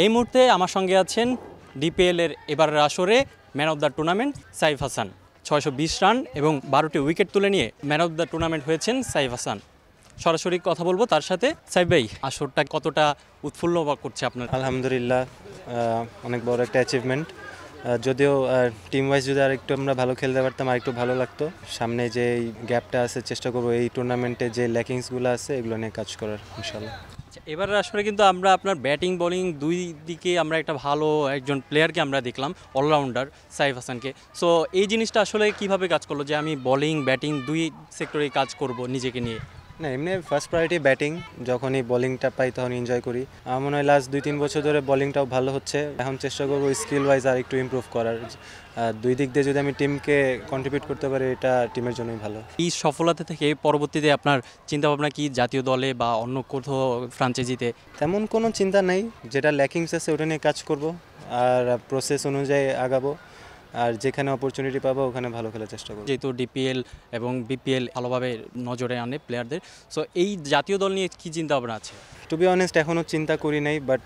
এই মুহূর্তে আমার সঙ্গে আছেন ডিপিএলের এবারের আসরে man of the tournament Saif Hasan. 620 run এবং 12টি উইকেট তুলে নিয়ে ম্যান অফ দ্য টুর্নামেন্ট হয়েছেন সাইফ হাসান। সরাসরি কথা বলবো তার সাথে। সাইফ ভাই, আসরটা কতটা উৎফুল্ল করছে আপনার? আলহামদুলিল্লাহ, অনেক বড় একটা অ্যাচিভমেন্ট। যদিও টিম ওয়াইজ যদি আর একটু আমরা ভালো খেলতে পারতাম আর একটু ভালো লাগতো। সামনে যে গ্যাপটা আছে চেষ্টা করবো এই টুর্নামেন্টে যে ল্যাকিংসগুলো আছে এগুলো নিয়ে কাজ করার ইনশাল্লাহ। এবার আসলে কিন্তু আমরা আপনার ব্যাটিং বোলিং দুই দিকে আমরা একটা ভালো একজন প্লেয়ারকে আমরা দেখলাম, অলরাউন্ডার সাইফ হাসানকে। সো এই জিনিসটা আসলে কিভাবে কাজ করলো যে আমি বোলিং ব্যাটিং দুই সেক্টরেই কাজ করব নিজেকে নিয়ে? না, এমনি ফার্স্ট প্রায়োরিটি ব্যাটিং। যখনই বোলিংটা পাই তখন এনজয় করি। আমার মনে হয় লাস্ট 2-3 বছর ধরে বোলিংটাও ভালো হচ্ছে। এখন চেষ্টা করবো স্কিল ওয়াইজ আর একটু ইমপ্রুভ করার। দুই দিক দিয়ে যদি আমি টিমকে কন্ট্রিবিউট করতে পারি এটা টিমের জন্যই ভালো। এই সফলতা থেকে পরবর্তীতে আপনার চিন্তাভাবনা কি, জাতীয় দলে বা অন্য কোথাও ফ্রাঞ্চাইজিতে? তেমন কোনো চিন্তা নেই, যেটা ল্যাকিংস আছে ওটা নিয়ে কাজ করব আর প্রসেস অনুযায়ী আগাবো। আর যেখানে অপরচুনিটি পাবো ওখানে ভালো খেলার চেষ্টা করবো। যেহেতু ডিপিএল এবং বিপিএল ভালোভাবে নজরে আনে প্লেয়ারদের, সো এই জাতীয় দল নিয়ে কী চিন্তা ভাবনা আছে? টু বি অনেস্ট এখনও চিন্তা করি নাই, বাট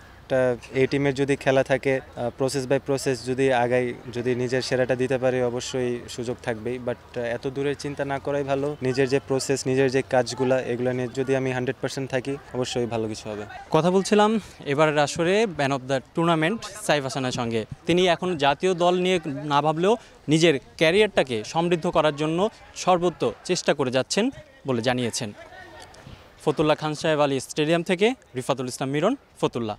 এই টিমের যদি খেলা থাকে প্রসেস বাই প্রসেস যদি আগাই, যদি নিজের সেরাটা দিতে পারি অবশ্যই সুযোগ থাকবেই। বাট এত দূরের চিন্তা না করাই ভালো। নিজের যে প্রসেস, নিজের যে কাজগুলো এগুলো নিয়ে যদি আমি 100% থাকি অবশ্যই ভালো কিছু হবে। কথা বলছিলাম এবারের আসরে man of the tournament Saif হাসানের সঙ্গে। তিনি এখন জাতীয় দল নিয়ে না ভাবলেও নিজের ক্যারিয়ারটাকে সমৃদ্ধ করার জন্য সর্বোচ্চ চেষ্টা করে যাচ্ছেন বলে জানিয়েছেন। ফতুল্লা খান সাহেব আলী স্টেডিয়াম থেকে রিফাতুল ইসলাম মিরন, ফতুল্লা।